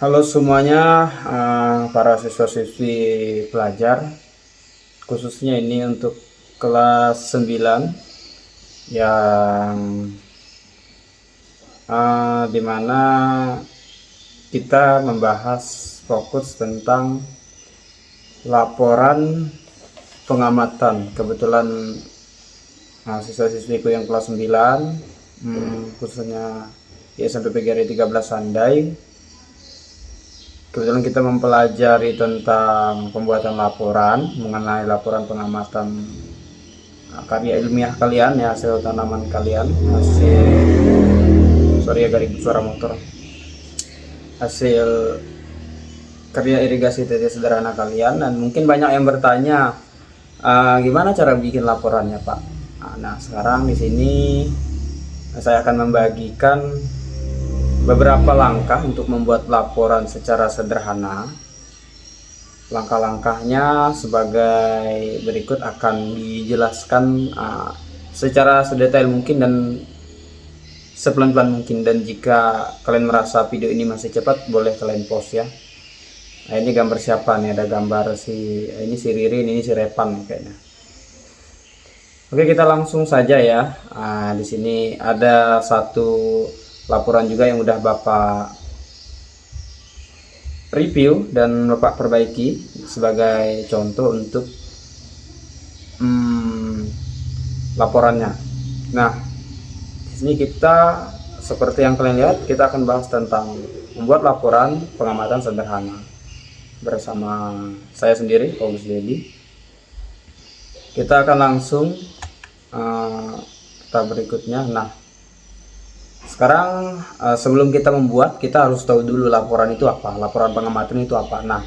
Halo semuanya, para siswa-siswi pelajar, khususnya ini untuk kelas 9 yang dimana kita membahas fokus tentang laporan pengamatan. Kebetulan siswa-siswiku yang kelas 9, khususnya di SMP PGRI 13 Sandai, kebetulan kita mempelajari tentang pembuatan laporan mengenai laporan pengamatan karya ilmiah kalian ya, hasil tanaman kalian, hasil sorry ya garing suara motor, hasil karya irigasi tetes sederhana kalian. Dan mungkin banyak yang bertanya, gimana cara bikin laporannya Pak? Nah sekarang di sini saya akan membagikan beberapa langkah untuk membuat laporan secara sederhana. Langkah-langkahnya sebagai berikut, akan dijelaskan secara sedetail mungkin dan sepelan-pelan mungkin. Dan jika kalian merasa video ini masih cepat, boleh kalian pause ya. Nah, ini gambar siapa nih? Ada gambar ini si Ririn, ini si Repan kayaknya. Oke, kita langsung saja ya. Di sini ada satu laporan juga yang udah Bapak review dan Bapak perbaiki sebagai contoh untuk laporannya. Nah, di sini kita seperti yang kalian lihat, kita akan bahas tentang membuat laporan pengamatan sederhana bersama saya sendiri, Paulus Dedi. Kita akan langsung tahap berikutnya. Nah, sekarang sebelum kita membuat, kita harus tahu dulu laporan itu apa, laporan pengamatan itu apa. Nah,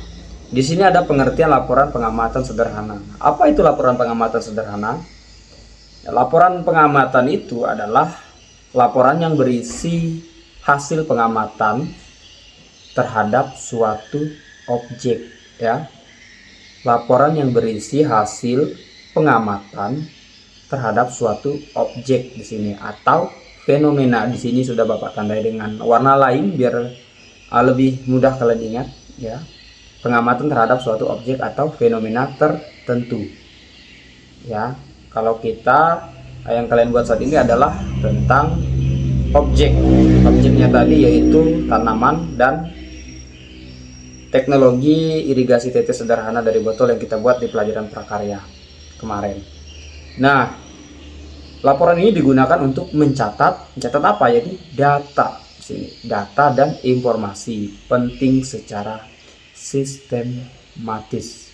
di sini ada pengertian laporan pengamatan sederhana. Apa itu laporan pengamatan sederhana? Ya, laporan pengamatan itu adalah laporan yang berisi hasil pengamatan terhadap suatu objek, ya. Laporan yang berisi hasil pengamatan terhadap suatu objek di sini, atau fenomena. Di sini sudah Bapak tandai dengan warna lain biar lebih mudah kalian ingat ya. Pengamatan terhadap suatu objek atau fenomena tertentu. Ya, kalau kita yang kalian buat saat ini adalah tentang objek. Objeknya tadi yaitu tanaman dan teknologi irigasi tetes sederhana dari botol yang kita buat di pelajaran prakarya kemarin. Nah, laporan ini digunakan untuk mencatat apa? Jadi data sini, data dan informasi penting secara sistematis.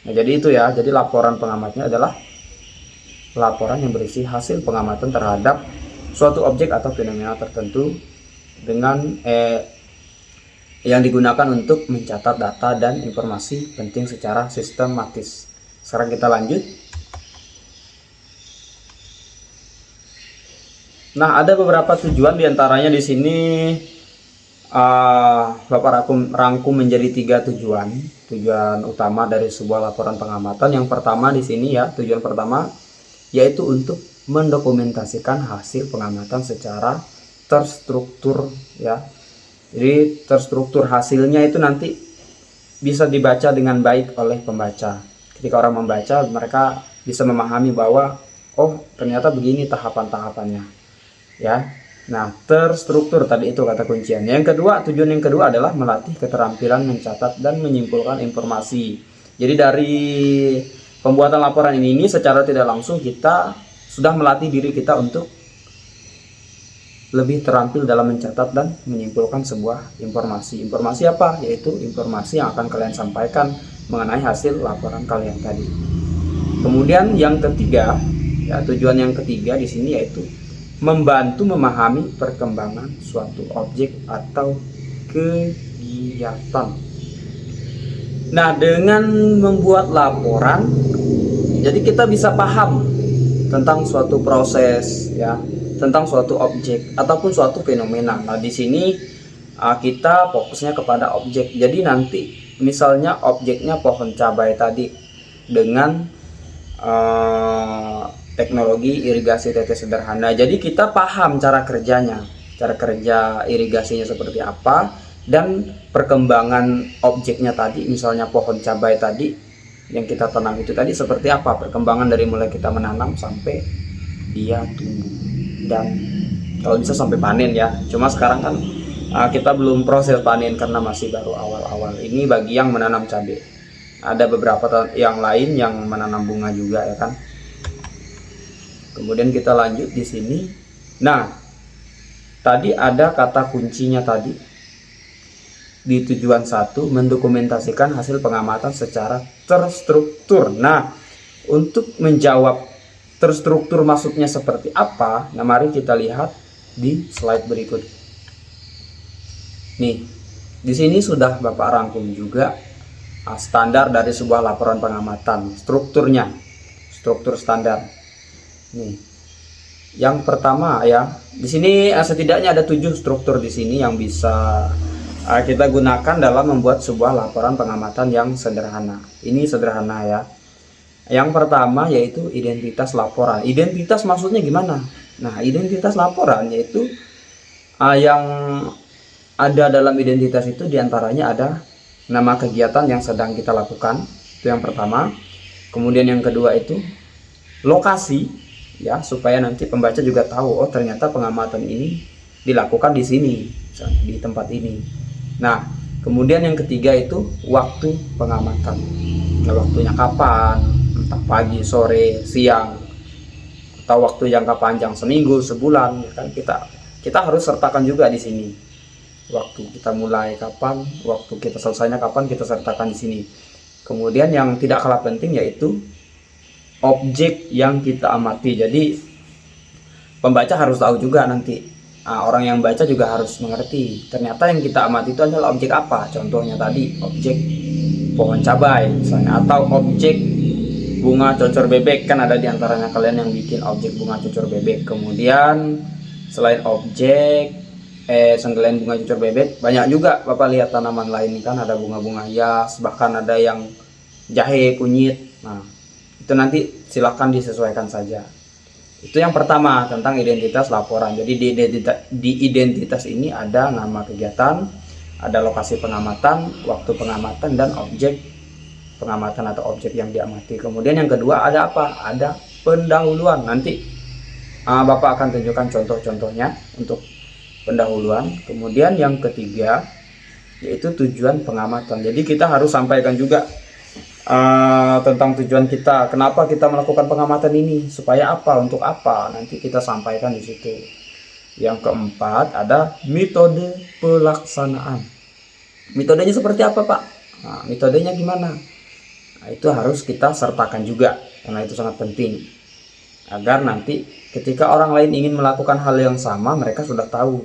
Nah, jadi itu ya. Jadi laporan pengamatnya adalah laporan yang berisi hasil pengamatan terhadap suatu objek atau fenomena tertentu dengan yang digunakan untuk mencatat data dan informasi penting secara sistematis. Sekarang kita lanjut. Nah, ada beberapa tujuan, diantaranya di sini Bapak rangkum menjadi 3 tujuan utama dari sebuah laporan pengamatan. Yang pertama di sini ya, tujuan pertama yaitu untuk mendokumentasikan hasil pengamatan secara terstruktur ya. Jadi terstruktur hasilnya itu nanti bisa dibaca dengan baik oleh pembaca. Ketika orang membaca, mereka bisa memahami bahwa oh ternyata begini tahapan-tahapannya ya. Nah, terstruktur tadi itu kata kunciannya. Yang kedua, tujuan yang kedua adalah melatih keterampilan mencatat dan menyimpulkan informasi. Jadi dari pembuatan laporan ini secara tidak langsung kita sudah melatih diri kita untuk lebih terampil dalam mencatat dan menyimpulkan sebuah informasi. Informasi apa? Yaitu informasi yang akan kalian sampaikan mengenai hasil laporan kalian tadi. Kemudian yang ketiga, ya, tujuan yang ketiga di sini yaitu membantu memahami perkembangan suatu objek atau kegiatan. Nah, dengan membuat laporan, jadi kita bisa paham tentang suatu proses ya, tentang suatu objek ataupun suatu fenomena. Nah, di sini kita fokusnya kepada objek. Jadi nanti misalnya objeknya pohon cabai tadi dengan teknologi irigasi tetes sederhana. Jadi kita paham cara kerjanya, cara kerja irigasinya seperti apa. dan perkembangan objeknya tadi, misalnya pohon cabai tadi yang kita tanam itu tadi seperti apa perkembangan dari mulai kita menanam sampai dia tumbuh dan kalau bisa sampai panen ya. Cuma sekarang kan kita belum proses panen karena masih baru awal-awal. Ini bagi yang menanam cabai. Ada beberapa yang lain yang menanam bunga juga ya kan. Kemudian kita lanjut di sini. Nah, tadi ada kata kuncinya tadi di tujuan 1, mendokumentasikan hasil pengamatan secara terstruktur. Nah, untuk menjawab terstruktur maksudnya seperti apa, nah mari kita lihat di slide berikut. Nih, di sini sudah Bapak rangkum juga standar dari sebuah laporan pengamatan, strukturnya, struktur standar. Nih, yang pertama ya, di sini setidaknya ada 7 struktur di sini yang bisa kita gunakan dalam membuat sebuah laporan pengamatan yang sederhana. Ini sederhana ya. Yang pertama yaitu identitas laporan. Identitas maksudnya gimana? Nah, identitas laporan yaitu yang ada dalam identitas itu diantaranya ada nama kegiatan yang sedang kita lakukan. Itu yang pertama. Kemudian yang kedua itu lokasi ya, supaya nanti pembaca juga tahu oh ternyata pengamatan ini dilakukan di sini, di tempat ini. Nah, kemudian yang ketiga itu waktu pengamatan. Nah, waktunya kapan? Entah pagi, sore, siang, atau waktu jangka panjang seminggu, sebulan, kan kita harus sertakan juga di sini. Waktu kita mulai kapan, waktu kita selesainya kapan, kita sertakan di sini. Kemudian yang tidak kalah penting yaitu objek yang kita amati. Jadi pembaca harus tahu juga nanti. Orang yang baca juga harus mengerti ternyata yang kita amati itu adalah objek apa. Contohnya tadi objek pohon cabai misalnya, atau objek bunga cocor bebek, kan ada diantaranya kalian yang bikin objek bunga cocor bebek. Kemudian selain objek selain bunga cocor bebek, banyak juga Bapak lihat tanaman lain kan, ada bunga-bunga hias, bahkan ada yang jahe, kunyit. Nah, itu nanti silahkan disesuaikan saja. Itu yang pertama tentang identitas laporan. Jadi di identitas ini ada nama kegiatan, ada lokasi pengamatan, waktu pengamatan, dan objek pengamatan atau objek yang diamati. Kemudian yang kedua ada apa? Ada pendahuluan. Nanti Bapak akan tunjukkan contoh-contohnya untuk pendahuluan. Kemudian yang ketiga yaitu tujuan pengamatan. Jadi kita harus sampaikan juga tentang tujuan kita, kenapa kita melakukan pengamatan ini, supaya apa, untuk apa, nanti kita sampaikan di situ. Yang keempat ada metode pelaksanaan. Metodenya seperti apa Pak? Nah, metodenya gimana? Nah, itu harus kita sertakan juga, karena itu sangat penting agar nanti ketika orang lain ingin melakukan hal yang sama, mereka sudah tahu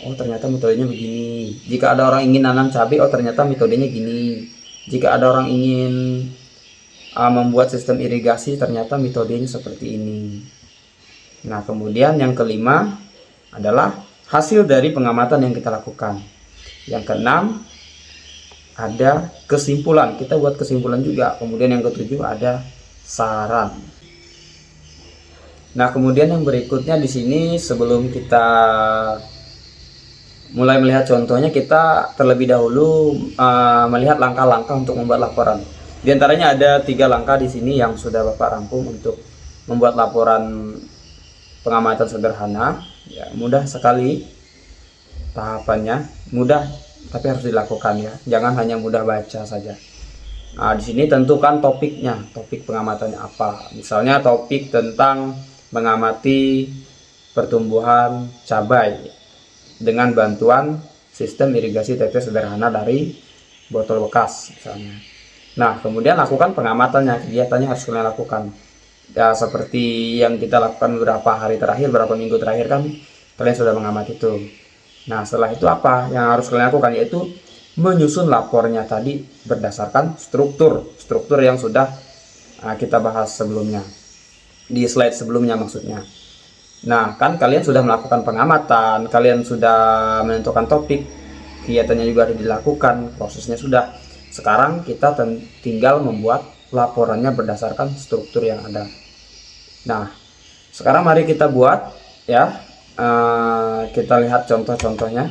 oh ternyata metodenya begini. Jika ada orang ingin nanam cabai, oh ternyata metodenya gini. Jika ada orang ingin membuat sistem irigasi, ternyata metodenya seperti ini. Nah, kemudian yang kelima adalah hasil dari pengamatan yang kita lakukan. Yang keenam ada kesimpulan, kita buat kesimpulan juga. Kemudian yang ketujuh ada saran. Nah, kemudian yang berikutnya di sini sebelum kita mulai melihat contohnya, kita terlebih dahulu melihat langkah-langkah untuk membuat laporan. Di antaranya ada 3 langkah di sini yang sudah Bapak rangkum untuk membuat laporan pengamatan sederhana. Ya, mudah sekali tahapannya, mudah tapi harus dilakukan ya. Jangan hanya mudah baca saja. Nah, di sini tentukan topiknya, topik pengamatannya apa. Misalnya topik tentang mengamati pertumbuhan cabai dengan bantuan sistem irigasi tetes sederhana dari botol bekas misalnya. Nah, kemudian lakukan pengamatannya, kegiatannya harus kalian lakukan. Ya, seperti yang kita lakukan beberapa hari terakhir, beberapa minggu terakhir kan kalian sudah mengamati itu. Nah, setelah itu apa yang harus kalian lakukan, yaitu menyusun lapornya tadi berdasarkan struktur yang sudah kita bahas sebelumnya, di slide sebelumnya maksudnya. Nah, kan kalian sudah melakukan pengamatan, kalian sudah menentukan topik, kegiatannya juga harus dilakukan, prosesnya sudah. Sekarang kita tinggal membuat laporannya berdasarkan struktur yang ada. Nah, sekarang mari kita buat ya. Kita lihat contoh-contohnya.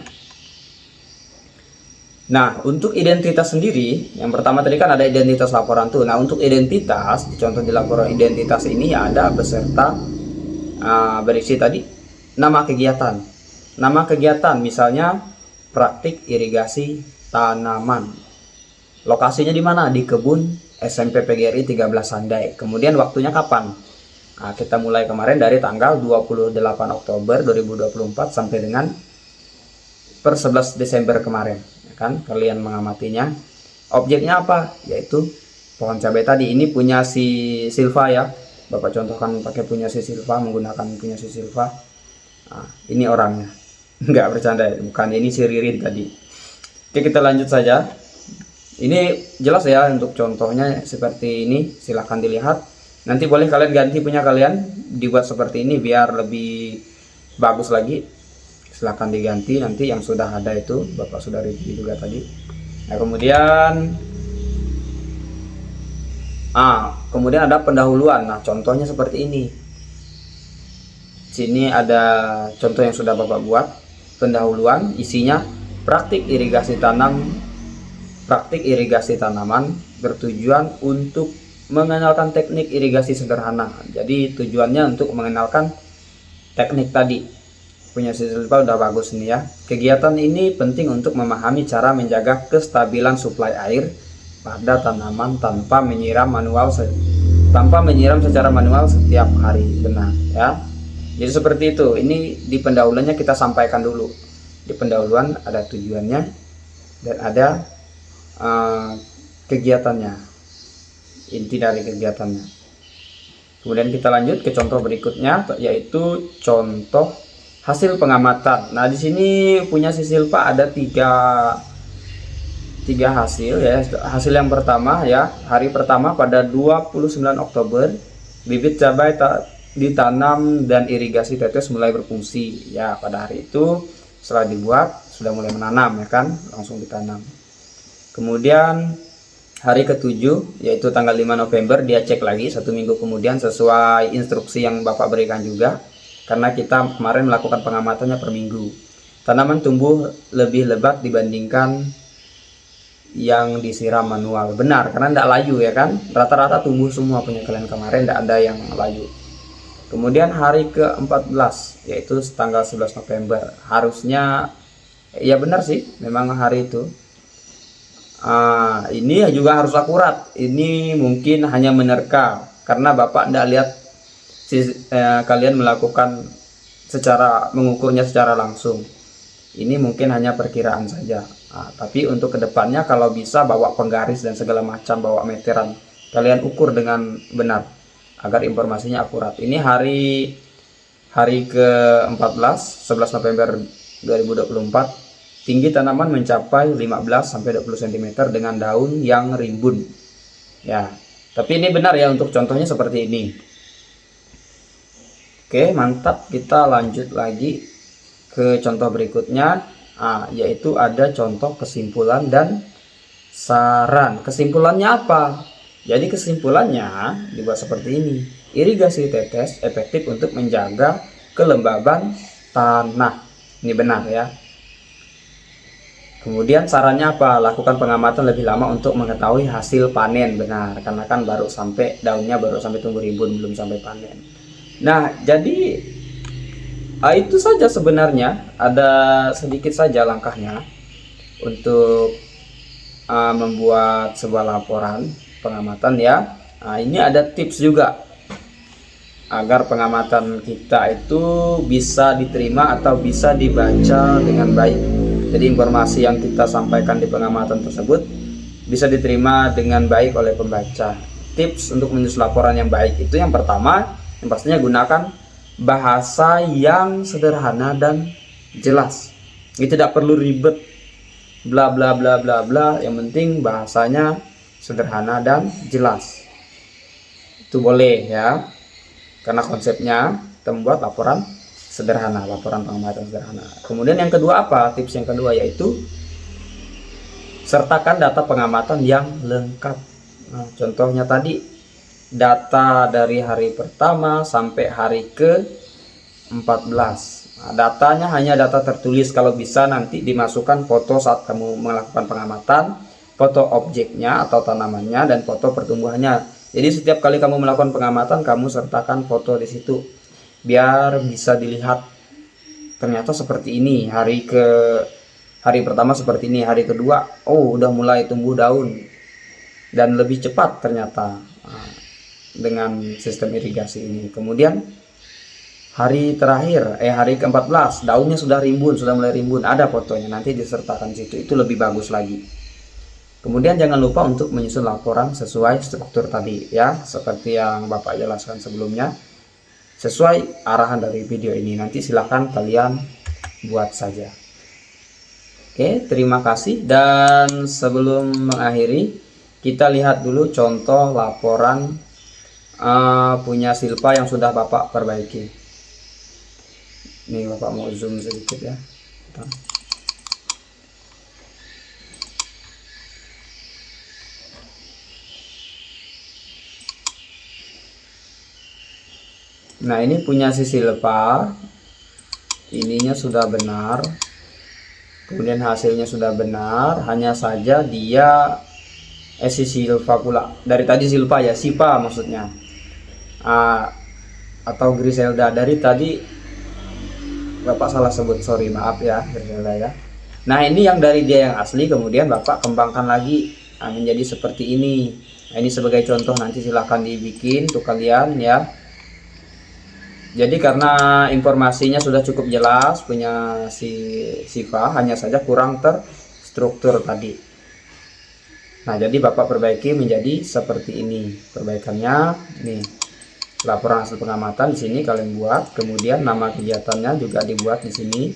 Nah, untuk identitas sendiri, yang pertama tadi kan ada identitas laporan tuh. Nah, untuk identitas, contoh di laporan identitas ini ya ada beserta berisi tadi nama kegiatan. Nama kegiatan misalnya praktik irigasi tanaman. Lokasinya di mana? Di kebun SMP PGRI 13 Sandai. Kemudian waktunya kapan? Nah, kita mulai kemarin dari tanggal 28 Oktober 2024 sampai dengan per 11 Desember kemarin. Kan kalian mengamatinya. Objeknya apa? Yaitu pohon cabai tadi. Ini punya si Silva ya. Bapak contohkan pakai punya si Silva, menggunakan punya si Silva. Nah, ini orangnya. Enggak bercanda, bukan, ini si Ririn tadi. Oke, kita lanjut saja. Ini jelas ya untuk contohnya seperti ini. Silahkan dilihat. Nanti boleh kalian ganti punya kalian, dibuat seperti ini biar lebih bagus lagi. Silahkan diganti nanti yang sudah ada itu, Bapak sudah review juga tadi. Nah, kemudian ada pendahuluan. Nah, contohnya seperti ini. Sini ada contoh yang sudah Bapak buat. Pendahuluan isinya praktik irigasi tanaman bertujuan untuk mengenalkan teknik irigasi sederhana. Jadi tujuannya untuk mengenalkan teknik tadi. Punya Silva udah bagus nih ya. Kegiatan ini penting untuk memahami cara menjaga kestabilan suplai air pada tanaman tanpa menyiram secara manual setiap hari. Benar ya. Jadi seperti itu. Ini di pendahuluannya kita sampaikan dulu. Di pendahuluan ada tujuannya dan ada kegiatannya, inti dari kegiatannya. Kemudian kita lanjut ke contoh berikutnya, yaitu contoh hasil pengamatan. Nah, di sini punya si Silva ada tiga hasil ya. Hasil yang pertama ya, hari pertama pada 29 Oktober bibit cabai ditanam dan irigasi tetes mulai berfungsi. Ya, pada hari itu setelah dibuat sudah mulai menanam ya kan, langsung ditanam. Kemudian hari ke-7 yaitu tanggal 5 November dia cek lagi 1 minggu kemudian sesuai instruksi yang Bapak berikan juga. Karena kita kemarin melakukan pengamatannya per minggu. Tanaman tumbuh lebih lebat dibandingkan yang disiram manual. Benar, karena tidak layu ya kan. Rata-rata tumbuh semua punya kalian kemarin, tidak ada yang layu. Kemudian hari ke-14 yaitu tanggal 11 November. Harusnya ya benar sih, memang hari itu. Ini juga harus akurat. Ini mungkin hanya menerka karena Bapak tidak lihat kalian melakukan mengukurnya secara langsung. Ini mungkin hanya perkiraan saja. Tapi untuk kedepannya kalau bisa bawa penggaris dan segala macam, bawa meteran, kalian ukur dengan benar agar informasinya akurat. Ini hari ke-14 11 November 2024. Tinggi tanaman mencapai 15-20 cm dengan daun yang rimbun. Ya, tapi ini benar ya untuk contohnya seperti ini. Oke, mantap. Kita lanjut lagi ke contoh berikutnya, yaitu ada contoh kesimpulan dan saran. Kesimpulannya apa? Jadi kesimpulannya dibuat seperti ini. Irigasi tetes efektif untuk menjaga kelembaban tanah. Ini benar ya. Kemudian sarannya apa? Lakukan pengamatan lebih lama untuk mengetahui hasil panen. Benar, karena kan daunnya baru sampai tumbuh rimbun, belum sampai panen. Nah, jadi itu saja sebenarnya. Ada sedikit saja langkahnya untuk membuat sebuah laporan pengamatan ya. Ini ada tips juga agar pengamatan kita itu bisa diterima atau bisa dibaca dengan baik. Jadi informasi yang kita sampaikan di pengamatan tersebut bisa diterima dengan baik oleh pembaca. Tips untuk menyusun laporan yang baik itu yang pertama, yang pastinya gunakan bahasa yang sederhana dan jelas. Ini tidak perlu ribet bla bla bla bla bla, yang penting bahasanya sederhana dan jelas. Itu boleh ya. Karena konsepnya kita membuat laporan sederhana, laporan pengamatan sederhana. Kemudian yang kedua apa? Tips yang kedua yaitu sertakan data pengamatan yang lengkap. Nah, contohnya tadi data dari hari pertama sampai hari ke-14 Nah, datanya hanya data tertulis, kalau bisa nanti dimasukkan foto saat kamu melakukan pengamatan, foto objeknya atau tanamannya, dan foto pertumbuhannya. Jadi setiap kali kamu melakukan pengamatan, kamu sertakan foto di situ, biar bisa dilihat ternyata seperti ini. Hari pertama seperti ini, hari kedua, oh udah mulai tumbuh daun dan lebih cepat ternyata dengan sistem irigasi ini. Kemudian hari terakhir, hari ke-14, daunnya sudah mulai rimbun, ada fotonya, nanti disertakan situ, itu lebih bagus lagi. Kemudian jangan lupa untuk menyusun laporan sesuai struktur tadi ya, seperti yang Bapak jelaskan sebelumnya, sesuai arahan dari video ini. Nanti silahkan kalian buat saja. Oke, terima kasih. Dan sebelum mengakhiri, kita lihat dulu contoh laporan punya Silpa yang sudah Bapak perbaiki. Nih Bapak mau zoom sedikit ya. Nah, ini punya si Silpa, ininya sudah benar, kemudian hasilnya sudah benar, hanya saja dia si Silpa pula, dari tadi Silpa ya, Sipa maksudnya, atau Griselda, dari tadi Bapak salah sebut, sorry, maaf ya Griselda ya. Nah, ini yang dari dia yang asli, kemudian Bapak kembangkan lagi menjadi seperti ini. Nah, ini sebagai contoh, nanti silahkan dibikin untuk kalian ya. Jadi karena informasinya sudah cukup jelas punya si Siva, hanya saja kurang terstruktur tadi. Nah, jadi Bapak perbaiki menjadi seperti ini. Perbaikannya nih. Laporan hasil pengamatan di sini kalian buat, kemudian nama kegiatannya juga dibuat di sini.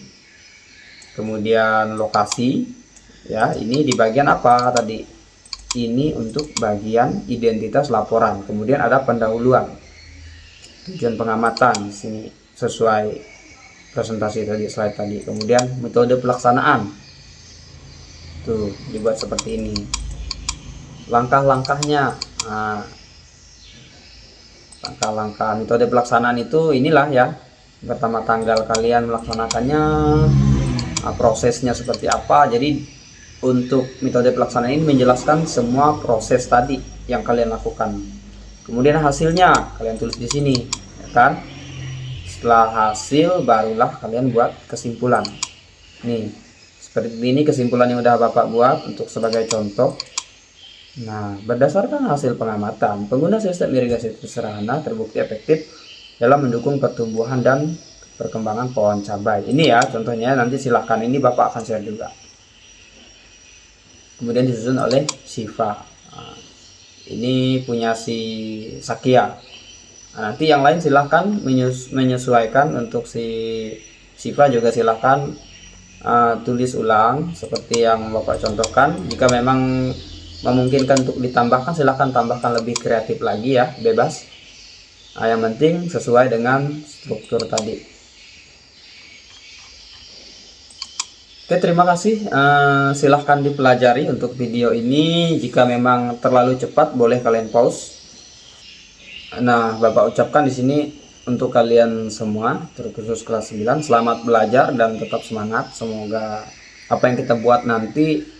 Kemudian lokasi ya, ini di bagian apa tadi? Ini untuk bagian identitas laporan. Kemudian ada pendahuluan. Tujuan pengamatan di sini sesuai presentasi tadi, slide tadi. Kemudian metode pelaksanaan. Tuh, dibuat seperti ini. Langkah-langkahnya. Nah, langkah-langkah metode pelaksanaan itu inilah ya. Pertama, tanggal kalian melaksanakannya, prosesnya seperti apa. Jadi untuk metode pelaksanaan ini menjelaskan semua proses tadi yang kalian lakukan. Kemudian hasilnya kalian tulis di sini, ya kan? Setelah hasil barulah kalian buat kesimpulan. Nih, seperti ini kesimpulan yang udah Bapak buat untuk sebagai contoh. Nah, berdasarkan hasil pengamatan, pengguna sistem irigasi sederhana terbukti efektif dalam mendukung pertumbuhan dan perkembangan pohon cabai. Ini ya contohnya, nanti silahkan, ini Bapak akan share juga. Kemudian disusun oleh Siva. Nah, ini punya si Sakia. Nah, nanti yang lain silahkan menyesuaikan. Untuk si Siva juga silahkan tulis ulang seperti yang Bapak contohkan. Jika memang memungkinkan untuk ditambahkan, silahkan tambahkan lebih kreatif lagi ya, bebas. Nah, yang penting sesuai dengan struktur tadi. Oke, terima kasih. Silahkan dipelajari untuk video ini. Jika memang terlalu cepat, boleh kalian pause. Nah, Bapak ucapkan di sini untuk kalian semua, terkhusus kelas 9, selamat belajar dan tetap semangat. Semoga apa yang kita buat nanti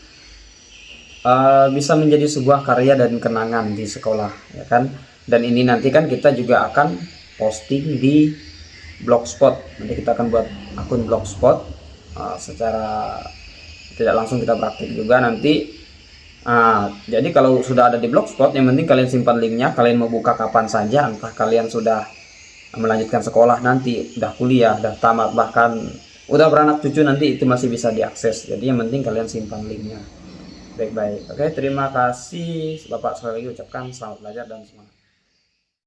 bisa menjadi sebuah karya dan kenangan di sekolah, ya kan? Dan ini nanti kan kita juga akan posting di Blogspot. Nanti kita akan buat akun Blogspot, secara tidak langsung kita praktik juga nanti. Jadi kalau sudah ada di Blogspot, yang penting kalian simpan linknya, kalian mau buka kapan saja, entah kalian sudah melanjutkan sekolah nanti, udah kuliah, udah tamat, bahkan udah beranak cucu, nanti itu masih bisa diakses. Jadi yang penting kalian simpan linknya baik-baik. Oke, terima kasih Bapak, sekali lagi ucapkan selamat belajar dan semangat.